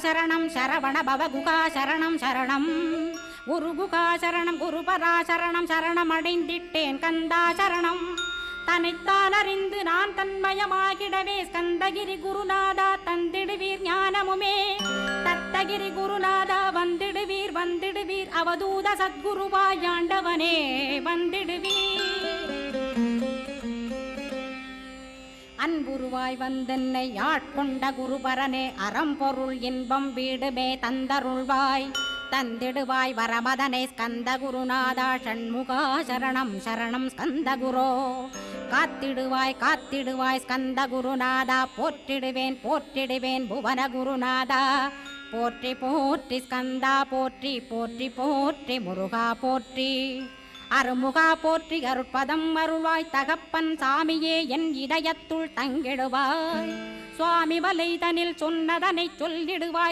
சரணம் சரவண பவகுகா சரணம் சரணம் குருகுகா சரணம் குருபரா சரணம் சரணம் அடைந்திட்டேன் கந்தா சரணம் தன்னைத்தான் அறிந்து நான் தன்மயமாகிடவே ஸ்கந்தகிரி குருநாதா தந்திடுவீர் ஞானமுமே தத்தகிரி குருநாதா வந்திடுவீர் வந்திடுவீர் அவதூத சத்குருவாய் ஆண்டவனே வந்திடுவீர் அன்புருவாய் வந்தென்னை ஆட்கொண்ட குருபரனே அறம்பொருள் இன்பம் வீடுமே தந்தருள்வாய் தந்திடுவாய் வரமதனை ஸ்கந்த குருநாதா ஷண்முகா சரணம் சரணம் ஸ்கந்த குரோ காத்திடுவாய் காத்திடுவாய் ஸ்கந்த குருநாதா போற்றிடுவேன் போற்றிடுவேன் புவன குருநாதா போற்றி போற்றி ஸ்கந்தா போற்றி போற்றி போற்றி முருகா போற்றி அருமுகா போற்றி அருட்பதம் அருள்வாய் தகப்பன் சாமியே என் இதயத்துள் தங்கிடுவாய் சுவாமி வலைதனில் சொன்னதனை சொல்லிடுவாய்